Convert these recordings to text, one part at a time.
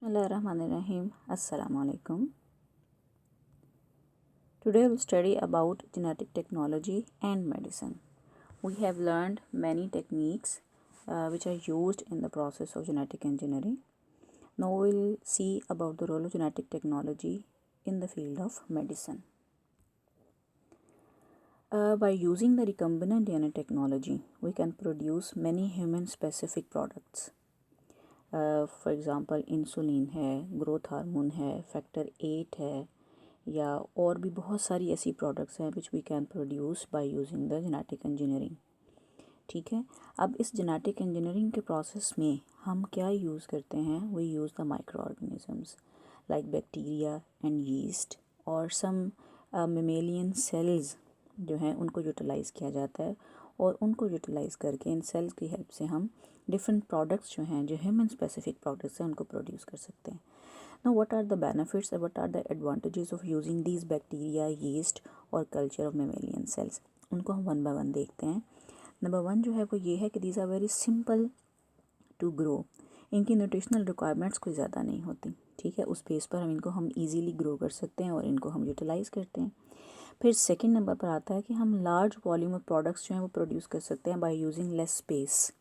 Bismillahirrahmanirrahim. Assalamu alaikum. Today we'll study about genetic technology and medicine. We have learned many techniques which are used in the process of genetic engineering. Now we'll see about the role of genetic technology in the field of medicine. By using the recombinant DNA technology, we can produce many human-specific products. For example insulin है, growth hormone है, factor 8 है, या और भी बहुत सारी ऐसी products हैं which we can produce by using the genetic engineering. ठीक है. अब इस जेनेटिक इंजीनियरिंग के प्रोसेस में हम क्या यूज़ करते हैं? We use the microorganisms like bacteria and yeast और सम मेमेलियन सेल्स जो हैं उनको यूटिलाइज़ किया जाता है और उनको यूटिलाइज़ करके इन सेल्स की हेल्प से हम डिफरेंट प्रोडक्ट्स जो हैं जो ह्यूमन स्पेसिफिक प्रोडक्ट्स हैं उनको प्रोड्यूस कर सकते हैं. Now what are the benefits और what are the advantages of using these bacteria, yeast और कल्चर ऑफ मेमेलियन सेल्स? उनको हम वन बाय वन देखते हैं. नंबर 1 जो है वो ये है कि these are very simple to grow. इनकी न्यूट्रिशनल रिक्वायरमेंट्स कोई ज़्यादा नहीं होती. ठीक है. उस बेस पर हम ईजीली ग्रो कर सकते हैं और इनको हम यूटिलाइज़ करते हैं. फिर सेकंड नंबर पर आता है कि हम लार्ज वॉल्यूम ऑफ प्रोडक्ट्स जो हैं वो प्रोड्यूस कर सकते हैं बाय यूजिंग लेस स्पेस.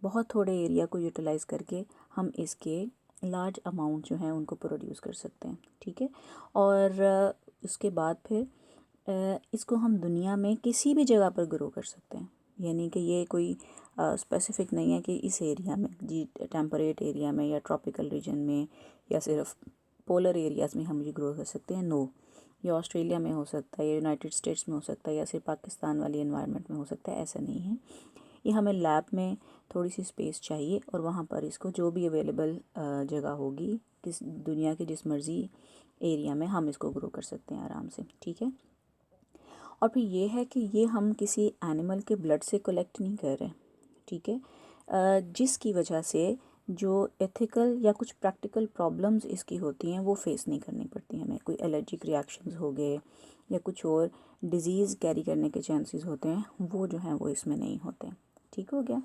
बहुत थोड़े एरिया को यूटिलाइज़ करके हम इसके लार्ज अमाउंट जो हैं उनको प्रोड्यूस कर सकते हैं. ठीक है. और उसके बाद फिर इसको हम दुनिया में किसी भी जगह पर ग्रो कर सकते हैं. यानी कि ये कोई स्पेसिफिक नहीं है कि इस एरिया में जी टेम्परेट एरिया में या ट्रॉपिकल रीजन में या सिर्फ पोलर एरियाज़ में हम ये ग्रो कर सकते हैं. नो, ये ऑस्ट्रेलिया में हो सकता है या यूनाइटेड स्टेट्स में हो सकता है या सिर्फ पाकिस्तान वाली एनवायरनमेंट में हो सकता है. ऐसा नहीं है. ये हमें लैब में थोड़ी सी स्पेस चाहिए और वहाँ पर इसको जो भी अवेलेबल जगह होगी किस दुनिया के जिस मर्ज़ी एरिया में हम इसको ग्रो कर सकते हैं आराम से. ठीक है. और फिर ये है कि ये हम किसी एनिमल के ब्लड से कलेक्ट नहीं कर रहे. ठीक है. जिसकी वजह से जो एथिकल या कुछ प्रैक्टिकल प्रॉब्लम्स इसकी होती हैं वो फेस नहीं करनी पड़ती हमें. कोई एलर्जिक रिएक्शंस हो गए या कुछ और डिज़ीज़ कैरी करने के चांसेस होते हैं वो जो हैं वो इसमें नहीं होते. ठीक हो गया.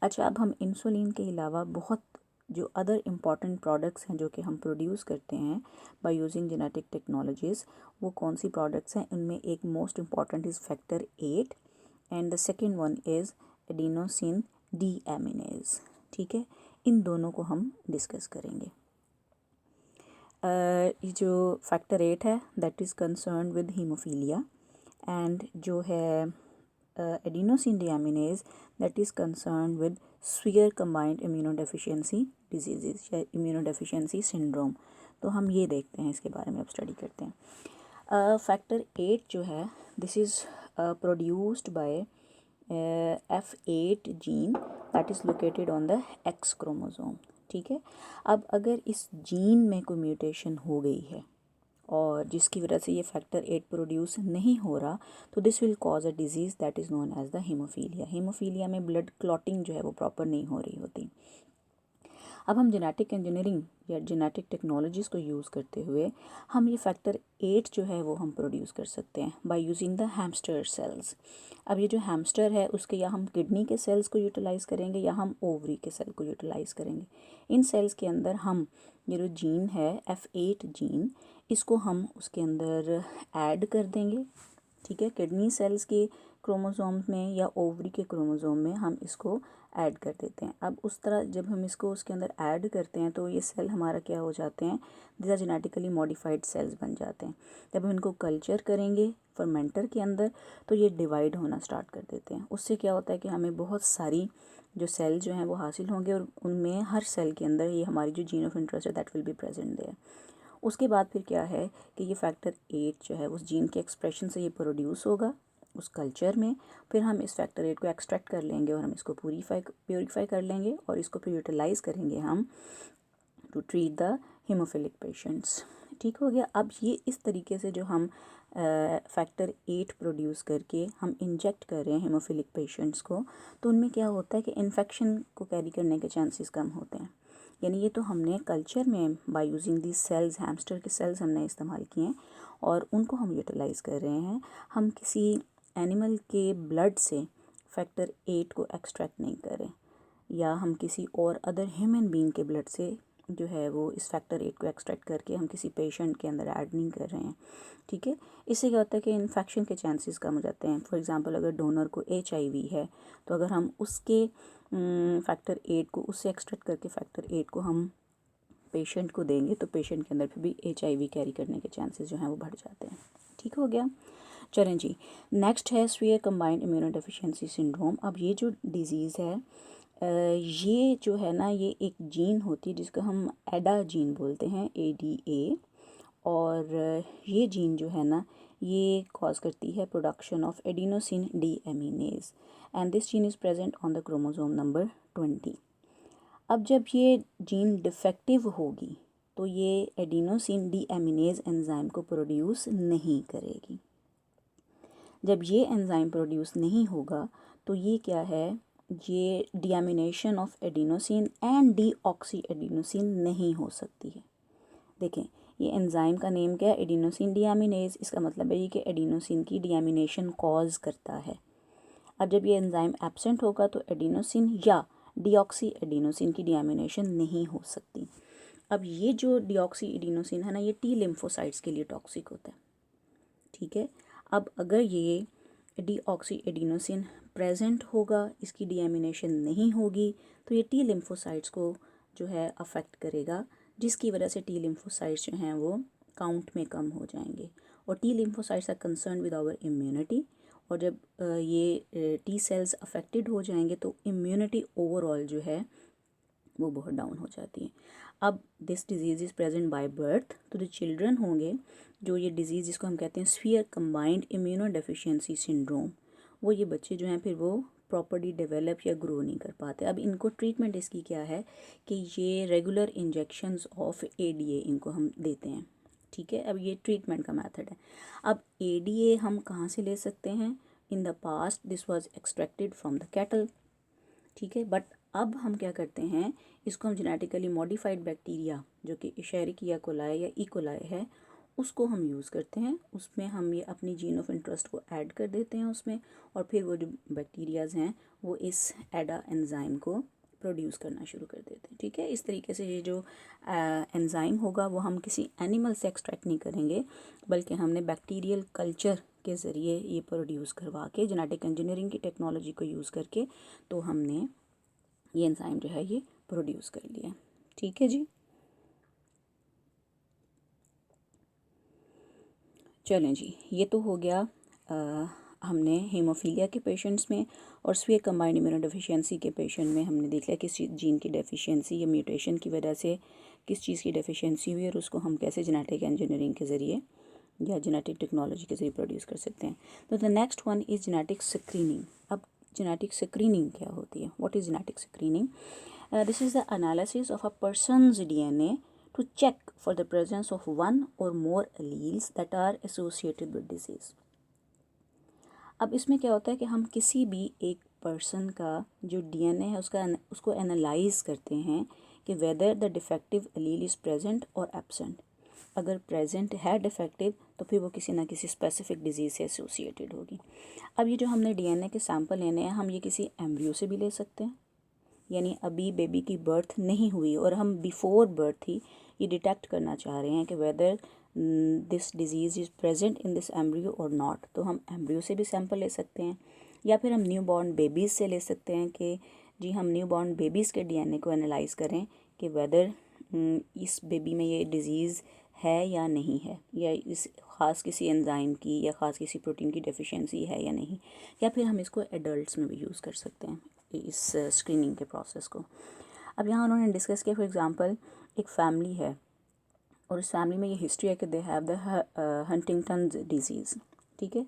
अच्छा, अब हम इंसुलिन के अलावा बहुत जो अदर इम्पॉर्टेंट प्रोडक्ट्स हैं जो कि हम प्रोड्यूस करते हैं बाय यूजिंग जेनेटिक टेक्नोलॉजीज़, वो कौन सी प्रोडक्ट्स हैं? इनमें एक most important is factor 8 and the second one is adenosine deaminase. ठीक है. इन दोनों को हम डिस्कस करेंगे. ये जो फैक्टर 8 है that is concern with haemophilia and जो है adenosine deaminase that is concern with severe combined immunodeficiency disease या इम्यूनोडेफिशिएंसी सिंड्रोम. तो हम ये देखते हैं, इसके बारे में अब स्टडी करते हैं. फैक्टर 8 जो है this is produced by F8 gene that is located on the x chromosome. ठीक है. अब अगर इस जीन में कोई म्यूटेशन हो गई है और जिसकी वजह से ये फैक्टर 8 प्रोड्यूस नहीं हो रहा तो this will cause a disease that is known as the haemophilia. Haemophilia में ब्लड क्लॉटिंग जो है वो प्रॉपर नहीं हो रही होती. अब हम जेनेटिक इंजीनियरिंग या जेनेटिक टेक्नोलॉजीज़ को यूज़ करते हुए हम ये फैक्टर 8 जो है वो हम प्रोड्यूस कर सकते हैं by using the hamster cells. अब ये जो हैमस्टर है उसके या हम किडनी के सेल्स को यूटिलाइज़ करेंगे या हम ओवरी के सेल को यूटिलाइज़ करेंगे. इन सेल्स के अंदर हम ये जो जीन है F8 जीन इसको हम उसके अंदर ऐड कर देंगे. ठीक है. किडनी सेल्स के क्रोमोसोम में या ओवरी के क्रोमोसोम में हम इसको ऐड कर देते हैं. अब उस तरह जब हम इसको उसके अंदर ऐड करते हैं तो ये सेल हमारा क्या हो जाते हैं? These are genetically modified cells बन जाते हैं. जब हम इनको कल्चर करेंगे फर्मेंटर के अंदर तो ये डिवाइड होना स्टार्ट कर देते हैं. उससे क्या होता है कि हमें बहुत सारी जो सेल जो हैं वो हासिल होंगे और उनमें हर सेल के अंदर ये हमारी जो जीन ऑफ इंटरेस्ट है that will be present there. उसके बाद फिर क्या है कि ये फैक्टर 8 जो है उस जीन के एक्सप्रेशन से ये प्रोड्यूस होगा उस कल्चर में. फिर हम इस फैक्टर 8 को एक्सट्रैक्ट कर लेंगे और हम इसको प्योरीफाई कर लेंगे और इसको फिर यूटिलाइज़ करेंगे हम to treat the haemophilic patients. ठीक हो गया. अब ये इस तरीके से जो हम फैक्टर 8 प्रोड्यूस करके हम इंजेक्ट कर रहे हैं हीमोफिलिक पेशेंट्स को तो उनमें क्या होता है कि इन्फेक्शन को कैरी करने के चांसेस कम होते हैं. यानी ये तो हमने कल्चर में by using the cells hamster के सेल्स हमने इस्तेमाल किए हैं और उनको हम यूटिलाइज़ कर रहे हैं. हम किसी एनिमल के ब्लड से फैक्टर 8 को एक्सट्रैक्ट नहीं करें या हम किसी और अदर ह्यूमन बीइंग के ब्लड से जो है वो इस फैक्टर 8 को एक्सट्रैक्ट करके हम किसी पेशेंट के अंदर ऐड नहीं कर रहे हैं, ठीक है। इससे क्या होता है कि इन्फेक्शन के चांसेस कम हो जाते हैं। फॉर एग्जांपल अगर डोनर को HIV है तो अगर हम उसके फैक्टर 8 को उससे एक्सट्रैक्ट करके फैक्टर 8 को हम पेशेंट को देंगे तो पेशेंट के अंदर फिर भी HIV कैरी करने के चांसेस जो हैं वो बढ़ जाते हैं। ठीक हो गया। चलें जी, नेक्स्ट है severe combined immuno deficiency syndrome. अब ये जो डिज़ीज़ है ये जो है ना, ये एक जीन होती है जिसको हम एडा जीन बोलते हैं, ADA। और ये जीन जो है ना, ये कॉज करती है production of adenosine deaminase and this gene is present on the chromosome number 20। अब जब ये जीन डिफेक्टिव होगी तो ये एडिनोसिन डीएमिनेज एंजाइम को प्रोड्यूस नहीं करेगी। जब ये एंजाइम प्रोड्यूस नहीं होगा तो ये क्या है, ये deamination of adenosine and deoxy adenosine नहीं हो सकती है। देखें, ये एंजाइम का नेम क्या है, एडिनोसिन डीएमिनेज। इसका मतलब है ये कि एडिनोसिन की डीएमिनेशन कॉज करता है। अब जब ये एंजाइम एब्सेंट होगा तो एडिनोसिन या डीऑक्सी एडिनोसिन की डीएमिनेशन नहीं हो सकती। अब ये जो डीऑक्सी एडिनोसिन है ना, ये T लिम्फोसाइट्स के लिए टॉक्सिक होता है, ठीक है। अब अगर ये डीऑक्सी एडिनोसिन प्रेजेंट होगा, इसकी डीएमिनेशन नहीं होगी, तो ये T लिम्फोसाइट्स को जो है अफेक्ट करेगा, जिसकी वजह से T लिम्फोसाइट्स जो हैं वो काउंट में कम हो जाएंगे। और T lymphocytes are concern with our immunity. और जब ये T सेल्स अफेक्टेड हो जाएंगे तो इम्यूनिटी ओवरऑल जो है वो बहुत डाउन हो जाती है। अब this disease is present by birth, तो जो चिल्ड्रन होंगे जो ये डिज़ीज़ जिसको हम कहते हैं sphere combined immuno deficiency syndrome, वो ये बच्चे जो हैं फिर वो प्रॉपर्ली डेवलप या ग्रो नहीं कर पाते। अब इनको ट्रीटमेंट इसकी क्या है कि ये रेगुलर इंजेक्शंस ऑफ ADA इनको हम देते हैं, ठीक है। अब ये ट्रीटमेंट का मेथड है। अब ADA हम कहाँ से ले सकते हैं, in the past this was extracted from the cattle, ठीक है। बट अब हम क्या करते हैं, इसको हम जेनेटिकली मॉडिफाइड बैक्टीरिया जो कि इशेरिकिया कोलाई या इकोलाई है उसको हम यूज़ करते हैं, उसमें हम ये अपनी जीन ऑफ इंटरेस्ट को ऐड कर देते हैं उसमें, और फिर वो जो बैक्टीरियाज़ हैं वो इस एडा एंजाइम को प्रोड्यूस करना शुरू कर देते हैं, ठीक है। इस तरीके से ये जो एंजाइम होगा वो हम किसी एनिमल से एक्सट्रैक्ट नहीं करेंगे, बल्कि हमने बैक्टीरियल कल्चर के ज़रिए ये प्रोड्यूस करवा के जेनेटिक इंजीनियरिंग की टेक्नोलॉजी को यूज़ करके तो हमने ये एंजाइम जो है ये प्रोड्यूस कर लिया, ठीक है जी। चलें जी, ये तो हो गया हमने हीमोफीलिया के पेशेंट्स में और स्वीयर कंबाइंड इम्यूनो डेफिशिएंसी के पेशेंट में हमने देख लिया किस जीन की डेफिशिएंसी या म्यूटेशन की वजह से किस चीज़ की डेफिशिएंसी हुई और उसको हम कैसे जेनेटिक इंजीनियरिंग के ज़रिए या जेनेटिक टेक्नोलॉजी के ज़रिए प्रोड्यूस कर सकते हैं। तो the next one is genetic screening. अब जेनेटिक स्क्रीनिंग क्या होती है, what is genetic screening? This is the analysis of a person's DNA to check for the presence of one or more alleles that are associated with disease. अब इसमें क्या होता है कि हम किसी भी एक पर्सन का जो DNA है उसको एनालाइज करते हैं कि whether the defective allele is present और एब्सेंट। अगर प्रेजेंट है डिफेक्टिव तो फिर वो किसी ना किसी स्पेसिफिक डिजीज़ से एसोसिएटेड होगी। अब ये जो हमने DNA के सैंपल लेने हैं, हम ये किसी एम्ब्रियो से भी ले सकते हैं, यानी अभी बेबी की बर्थ नहीं हुई और हम बिफोर बर्थ ही ये डिटेक्ट करना चाह रहे हैं कि whether this disease is present in this embryo और नॉट, तो हम एम्ब्रियो से भी सैंपल ले सकते हैं, या फिर हम न्यू बॉर्न बेबीज़ से ले सकते हैं कि जी हम न्यू बॉर्न बेबीज़ के DNA को एनालाइज करें कि वेदर इस बेबी में ये डिज़ीज़ है या नहीं है, या इस ख़ास किसी एंजाइम की या ख़ास किसी प्रोटीन की डेफिशिएंसी है या नहीं, या फिर हम इसको एडल्ट्स में भी यूज़ कर सकते हैं इस स्क्रीनिंग के प्रोसेस को। अब यहाँ उन्होंने डिस्कस किया, फॉर एग्जांपल एक फैमिली है और इस फैमिली में ये हिस्ट्री है कि they have the Huntington disease, ठीक है।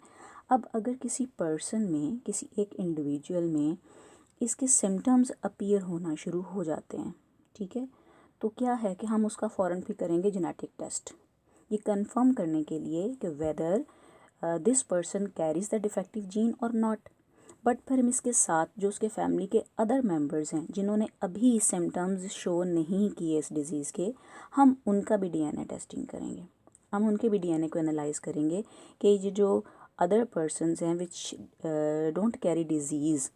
अब अगर किसी पर्सन में, किसी एक इंडिविजुअल में इसके सिम्टम्स अपीयर होना शुरू हो जाते हैं, ठीक है, तो क्या है कि हम उसका फ़ौरन फिर करेंगे जेनेटिक टेस्ट, ये कंफर्म करने के लिए कि whether this person carries the defective gene और नॉट। बट फिर हम इसके साथ जो उसके फैमिली के अदर मेंबर्स हैं जिन्होंने अभी सिम्टम्स शो नहीं किए इस डिज़ीज़ के, हम उनका भी DNA टेस्टिंग करेंगे, हम उनके भी DNA को एनालाइज करेंगे कि ये जो अदर पर्सनस हैं विच डोंट कैरी डिजीज़,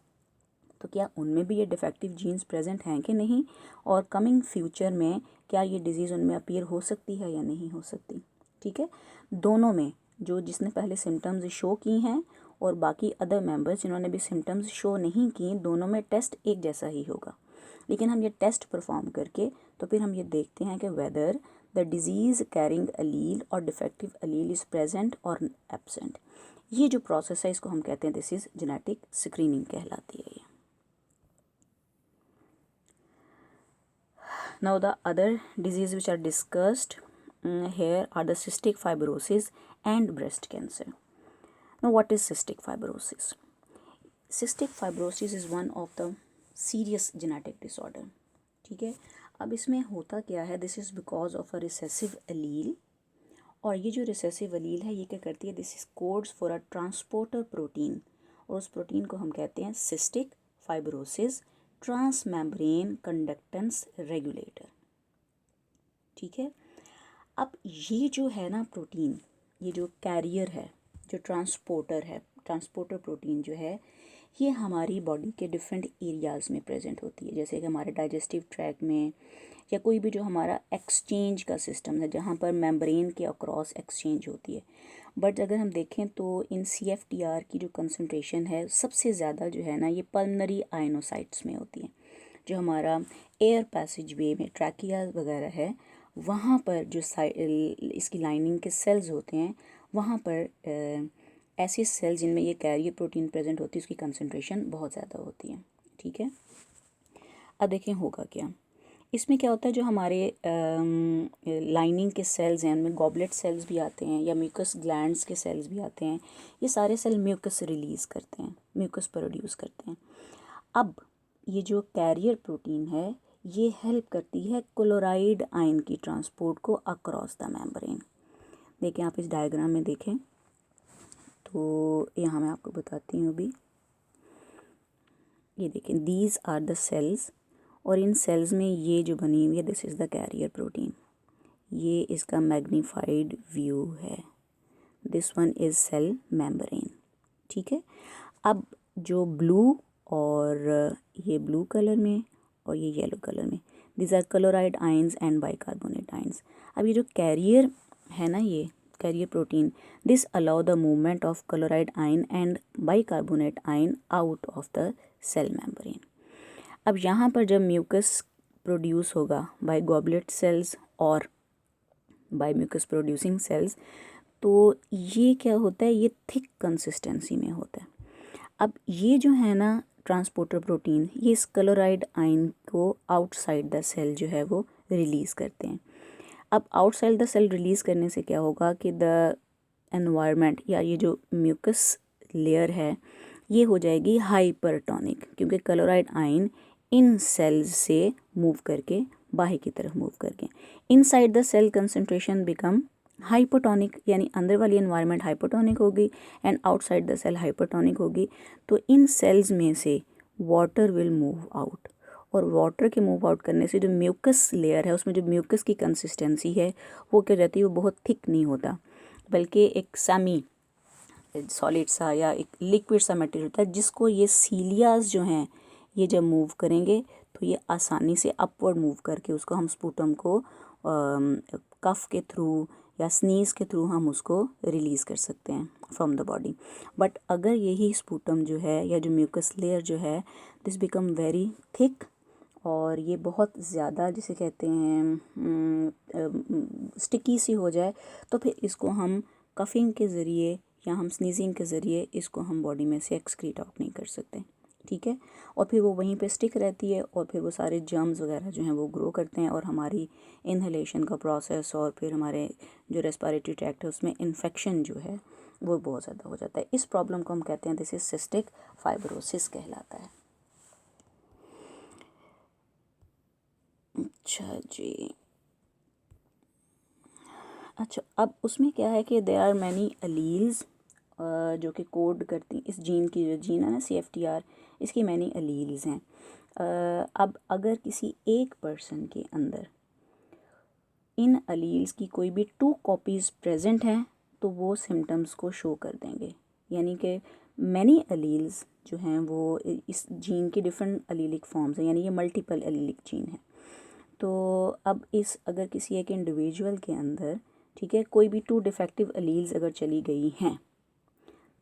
तो क्या उनमें भी ये डिफेक्टिव जीन्स प्रेजेंट हैं कि नहीं, और कमिंग फ्यूचर में क्या ये डिजीज़ उनमें अपीयर हो सकती है या नहीं हो सकती। ठीक है, दोनों में जो जिसने पहले सिम्टम्स शो की हैं और बाकी अदर मेंबर्स जिन्होंने भी सिम्टम्स शो नहीं की, दोनों में टेस्ट एक जैसा ही होगा। लेकिन हम ये टेस्ट परफॉर्म करके तो फिर हम ये देखते हैं कि वेदर द डिजीज़ कैरिंग अलील और डिफेक्टिव अलील इज़ प्रेजेंट और एब्सेंट। ये जो प्रोसेस है इसको हम कहते हैं दिस इज़ जेनेटिक स्क्रीनिंग कहलाती है ये। Now the other disease which are discussed here are the cystic fibrosis and breast cancer. Now what is cystic fibrosis? Cystic fibrosis is one of the serious genetic disorder. ठीक है, अब इसमें होता क्या है, this is because of a recessive allele, और ये जो रिसेसिव एलील है ये क्या करती है, this is codes for a transporter protein, और उस प्रोटीन को हम कहते हैं cystic fibrosis transmembrane conductance regulator. ठीक है, अब ये जो है ना प्रोटीन, ये जो कैरियर है, जो ट्रांसपोर्टर है, ट्रांसपोर्टर प्रोटीन जो है, ये हमारी बॉडी के डिफरेंट एरियाज़ में प्रेजेंट होती है, जैसे कि हमारे डाइजेस्टिव ट्रैक में, या कोई भी जो हमारा एक्सचेंज का सिस्टम है जहाँ पर मेम्ब्रेन के अक्रॉस एक्सचेंज होती है। बट अगर हम देखें तो इन CFTR की जो कंसंट्रेशन है सबसे ज़्यादा जो है ना ये पल्मनरी आयनोसाइट्स में होती है, जो हमारा एयर पैसेज वे में ट्रैकिया वगैरह है, वहाँ पर जो इसकी लाइनिंग के सेल्स होते हैं, वहाँ पर ऐसे सेल्स जिनमें ये कैरियर प्रोटीन प्रेजेंट होती है उसकी कंसंट्रेशन बहुत ज़्यादा होती है। ठीक है, अब देखें होगा क्या इसमें, क्या होता है जो हमारे लाइनिंग के सेल्स हैं उनमें गॉबलेट सेल्स भी आते हैं या म्यूकस ग्लैंड्स के सेल्स भी आते हैं, ये सारे सेल म्यूकस रिलीज़ करते हैं, म्यूकस प्रोड्यूस करते हैं। अब ये जो कैरियर प्रोटीन है ये हेल्प करती है क्लोराइड आयन की ट्रांसपोर्ट को अक्रॉस द मेम्ब्रेन। देखें आप इस डायग्राम में देखें तो यहाँ मैं आपको बताती हूँ अभी, ये देखें दीज आर द सेल्स, और इन सेल्स में ये जो बनी हुई है this is the carrier protein, ये इसका मैग्नीफाइड व्यू है, this one is cell membrane. ठीक है, अब जो ब्लू और ये ब्लू कलर में और ये येलो कलर में, this are chloride ions and bicarbonate ions. अब ये जो कैरियर है ना, ये carrier protein, this allow the movement of chloride ion and bicarbonate ion out of the cell membrane. अब यहाँ पर जब म्यूकस प्रोड्यूस होगा बाय गॉबलेट सेल्स और बाय म्यूकस प्रोड्यूसिंग सेल्स, तो ये क्या होता है, ये थिक कंसिस्टेंसी में होता है। अब ये जो है ना ट्रांसपोर्टर प्रोटीन, ये इस क्लोराइड आयन को आउटसाइड द सेल जो है वो रिलीज़ करते हैं। अब आउटसाइड द सेल रिलीज़ करने से क्या होगा कि द एनवायरनमेंट या ये जो म्यूकस लेयर है ये हो जाएगी हाइपरटोनिक, क्योंकि क्लोराइड आयन इन सेल्स से मूव करके बाहर की तरफ मूव करके inside the cell concentration become hypotonic, यानी अंदर वाली एनवायरनमेंट हाइपोटोनिक होगी and outside the cell hypertonic होगी। तो इन सेल्स में से वाटर विल मूव आउट, और वाटर के मूव आउट करने से जो म्यूकस लेयर है उसमें जो म्यूकस की कंसिस्टेंसी है वो क्या रहती है, वो बहुत थिक नहीं होता, बल्कि एक सेमी सॉलिड सा या एक लिक्विड सा मटेरियल होता है, जिसको ये सीलियाज जो हैं ये जब मूव करेंगे तो ये आसानी से अपवर्ड मूव करके उसको हम स्पूटम को कफ के थ्रू या स्नीज़ के थ्रू हम उसको रिलीज़ कर सकते हैं फ्रॉम द बॉडी। बट अगर यही स्पूटम जो है या जो म्यूकस लेयर जो है दिस बिकम वेरी थिक, और ये बहुत ज़्यादा जिसे कहते हैं स्टिकी सी हो जाए, तो फिर इसको हम कफिंग के ज़रिए या हम स्नीजिंग के ज़रिए इसको हम बॉडी में से एक्सक्रीट आउट नहीं कर सकते। ठीक है, और फिर वो वहीं पे स्टिक रहती है और फिर वो सारे जर्म्स वगैरह जो हैं वो ग्रो करते हैं और हमारी इन्हेलेशन का प्रोसेस और फिर हमारे जो रेस्पिरेटरी ट्रैक्ट है उसमें इन्फेक्शन जो है वो बहुत ज़्यादा हो जाता है। इस प्रॉब्लम को हम कहते हैं दिस इज सिस्टिक फाइब्रोसिस कहलाता है। अच्छा जी, अच्छा अब उसमें क्या है कि देयर आर मैनी अलील्स जो कि कोड करती इस जीन की, जो जीन है ना CFTR, इसकी मैनी अलील्स हैं। अब अगर किसी एक पर्सन के अंदर इन अलील्स की कोई भी 2 कॉपीज़ प्रेजेंट हैं तो वो सिम्टम्स को शो कर देंगे, यानी कि मैनी अलील्स जो हैं वो इस जीन के डिफरेंट अलीलिक फॉर्म्स हैं, यानी ये मल्टीपल अलीलिक जीन है। तो अब इस अगर किसी एक इंडिविजुअल के अंदर, ठीक है, कोई भी 2 डिफेक्टिव अलील्स अगर चली गई हैं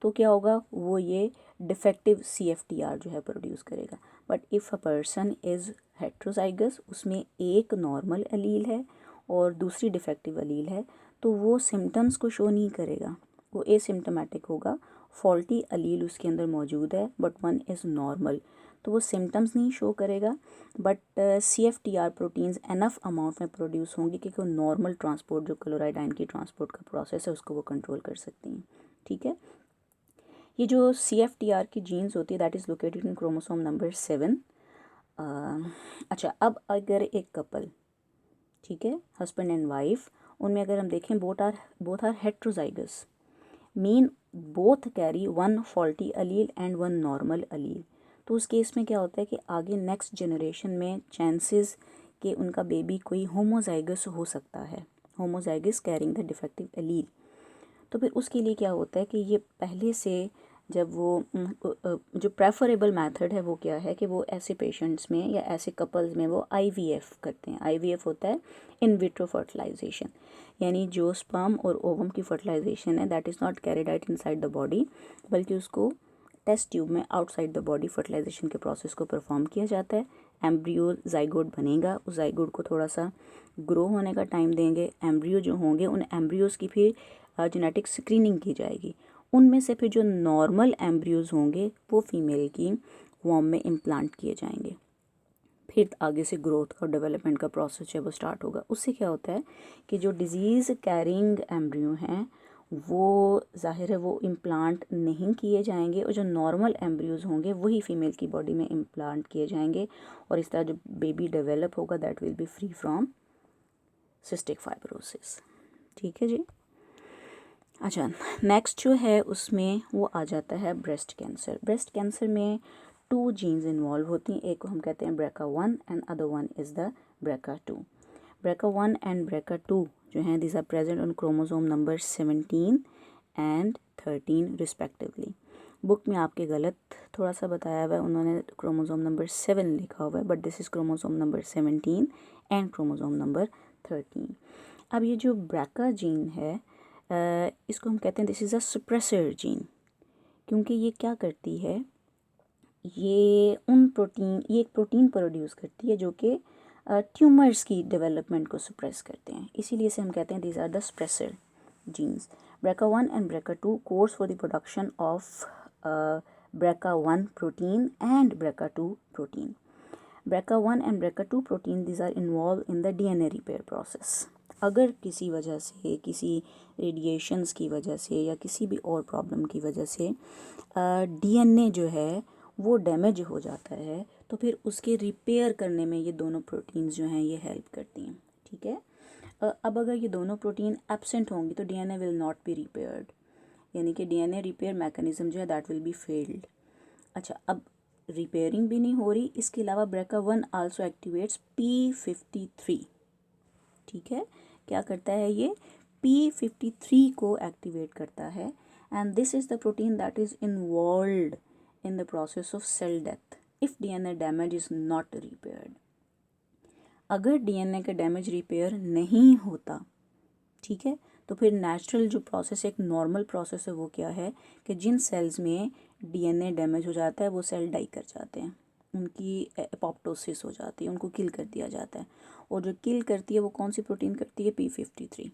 तो क्या होगा, वो ये डिफेक्टिव CFTR जो है प्रोड्यूस करेगा। But if a person is heterozygous, उसमें एक नॉर्मल अलील है और दूसरी डिफेक्टिव अलील है, तो वो सिम्टम्स को शो नहीं करेगा, वो एसिम्टोमेटिक होगा। फॉल्टी अलील उसके अंदर मौजूद है बट वन इज़ नॉर्मल, तो वो सिम्टम्स नहीं शो करेगा, but CFTR proteins enough amount में प्रोड्यूस होंगी क्योंकि वो नॉर्मल ट्रांसपोर्ट जो क्लोराइड आयन की ट्रांसपोर्ट का प्रोसेस है उसको वो कंट्रोल कर सकती हैं। ठीक है, ये जो CFTR की जीन्स होती है that is located in chromosome number 7। अच्छा, अब अगर एक कपल, ठीक है, हस्बैंड एंड वाइफ, उनमें अगर हम देखें both are heterozygous, mean both carry 1 faulty allele and 1 normal allele, तो उस केस में क्या होता है कि आगे नेक्स्ट जनरेशन में चांसेस कि उनका बेबी कोई होमोजाइगस हो सकता है, होमोजाइगस कैरिंग द डिफेक्टिव अलील। तो फिर उसके लिए क्या होता है कि ये पहले से जब वो जो प्रेफरेबल मेथड है वो क्या है कि वो ऐसे पेशेंट्स में या ऐसे कपल्स में वो IVF करते हैं। IVF होता है इन विट्रो फर्टिलाइजेशन, यानी जो स्पर्म और ओवम की फर्टिलाइजेशन है that is not carried out inside the body, बल्कि उसको टेस्ट ट्यूब में आउटसाइड द बॉडी फर्टिलाइजेशन के प्रोसेस को परफॉर्म किया जाता है। एम्ब्रियो जाइगोट बनेगा, उस जाइगोट को थोड़ा सा ग्रो होने का टाइम देंगे। एम्ब्रियो जो होंगे उन एम्ब्रियोज़ की फिर जेनेटिक स्क्रीनिंग की जाएगी, उनमें से फिर जो नॉर्मल एम्ब्रियोज़ होंगे वो फीमेल की वॉम में इम्प्लांट किए जाएंगे। फिर आगे से ग्रोथ और डेवलपमेंट का प्रोसेस है वो स्टार्ट होगा। उससे क्या होता है कि जो डिजीज़ कैरिंग एम्ब्रियो हैं वो जाहिर है वो इम्प्लांट नहीं किए जाएंगे, और जो नॉर्मल एम्ब्रियोज़ होंगे वही फीमेल की बॉडी में इम्प्लांट किए जाएंगे, और इस तरह जो बेबी डेवलप होगा that will B free from cystic fibrosis. ठीक है जी। अच्छा, नेक्स्ट जो है उसमें वो आ जाता है ब्रेस्ट कैंसर। ब्रेस्ट कैंसर में 2 जीन्स इन्वॉल्व होती हैं, एक को हम कहते हैं BRCA1 and other one is the BRCA2। BRCA1 and BRCA2 जो हैं this are present on chromosome number 17 and 13 respectively. Book में आपके गलत थोड़ा सा बताया हुआ है, उन्होंने क्रोमोसोम नंबर 7 लिखा हुआ है but this is chromosome number 17 and chromosome number 13। अब ये जो BRCA जीन है इसको हम कहते हैं this is a suppressor gene, क्योंकि ये क्या करती है, ये एक प्रोटीन प्रोड्यूस करती है जो कि ट्यूमर्स की डेवलपमेंट को सुप्रेस करते हैं, इसीलिए इसे हम कहते हैं these are the suppressor genes. BRCA1 and BRCA2 course for the production of BRCA1 protein and BRCA2 protein. BRCA1 and BRCA2 protein these are involve in the DNA repair process. अगर किसी वजह से, किसी रेडिएशंस की वजह से या किसी भी और प्रॉब्लम की वजह से DNA जो है वो डैमेज हो जाता है, तो फिर उसके रिपेयर करने में ये दोनों प्रोटीन्स जो हैं ये हेल्प करती हैं। ठीक है, अब अगर ये दोनों प्रोटीन एब्सेंट होंगी तो DNA will not be repaired, यानी कि DNA रिपेयर मैकेनिज्म जो है दैट विल बी फेल्ड। अच्छा, अब रिपेयरिंग भी नहीं हो रही, इसके अलावा BRCA1 आल्सो एक्टिवेट्स P53। ठीक है, क्या करता है ये P53 को एक्टिवेट करता है, and this is the protein that is involved in the process of cell death if DNA damage is not repaired। अगर DNA का डैमेज रिपेयर नहीं होता, ठीक है, तो फिर नेचुरल जो प्रोसेस, एक नॉर्मल प्रोसेस है, वो क्या है कि जिन सेल्स में DNA डैमेज हो जाता है वो सेल डाई कर जाते हैं, उनकी एपोप्टोसिस हो जाती है, उनको किल कर दिया जाता है, और जो किल करती है वो कौन सी प्रोटीन करती है, P53।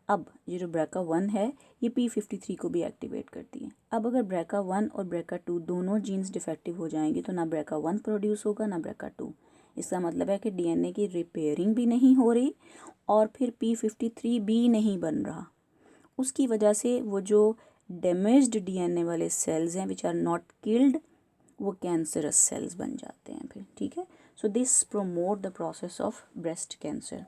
अब ये जो BRCA1 है ये P53 को भी एक्टिवेट करती है। अब अगर BRCA1 और BRCA2 दोनों जीन्स डिफेक्टिव हो जाएंगे तो ना BRCA1 प्रोड्यूस होगा ना BRCA2। इसका मतलब है कि DNA की रिपेयरिंग भी नहीं हो रही और फिर P53 भी नहीं बन रहा। उसकी वजह से वो जो डैमेज्ड DNA वाले सेल्स हैं विच आर नॉट किल्ड, वो कैंसरस सेल्स बन जाते हैं फिर। ठीक है, so this promote the process of breast cancer.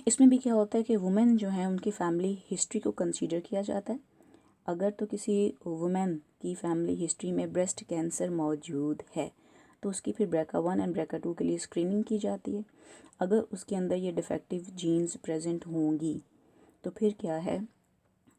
इसमें भी क्या होता है कि वुमेन जो है उनकी फैमिली हिस्ट्री को कंसीडर किया जाता है। अगर तो किसी वुमेन की फैमिली हिस्ट्री में ब्रेस्ट कैंसर मौजूद है तो उसकी फिर BRCA1 एंड BRCA2 के लिए स्क्रीनिंग की जाती है। अगर उसके अंदर ये डिफेक्टिव जीन्स प्रेजेंट होंगी तो फिर क्या है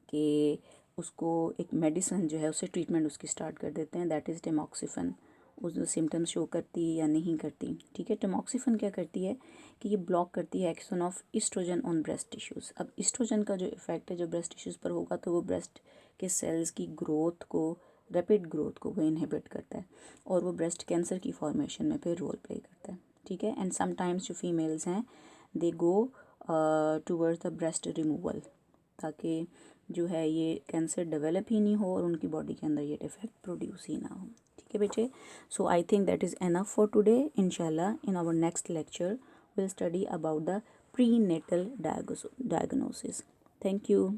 कि उसको एक मेडिसिन जो है उससे ट्रीटमेंट उसकी स्टार्ट कर देते हैं, दैट इज़ टेमॉक्सिफन। उस सिम्टम्स शो करती है या नहीं करती, ठीक है। टेमॉक्सिफन क्या करती है कि ये ब्लॉक करती है action of oestrogen on breast tissues. अब ईस्ट्रोजन का जो इफेक्ट है जो ब्रेस्ट टिश्यूज़ पर होगा तो वो ब्रेस्ट के सेल्स की ग्रोथ को, रैपिड ग्रोथ को वो इनहिबिट करता है और वो ब्रेस्ट कैंसर की फॉर्मेशन में फिर रोल प्ले करता है, ठीक है। एंड समटाइम्स जो फीमेल्स हैं they go towards the breast removal, ताकि जो है ये कैंसर डेवलप ही नहीं हो और उनकी बॉडी के अंदर ये डिफेक्ट प्रोड्यूस ही ना हो, ठीक है बच्चे। So I think that is enough for today. इंशाल्लाह in our next lecture will study about the prenatal diagnosis. Thank you.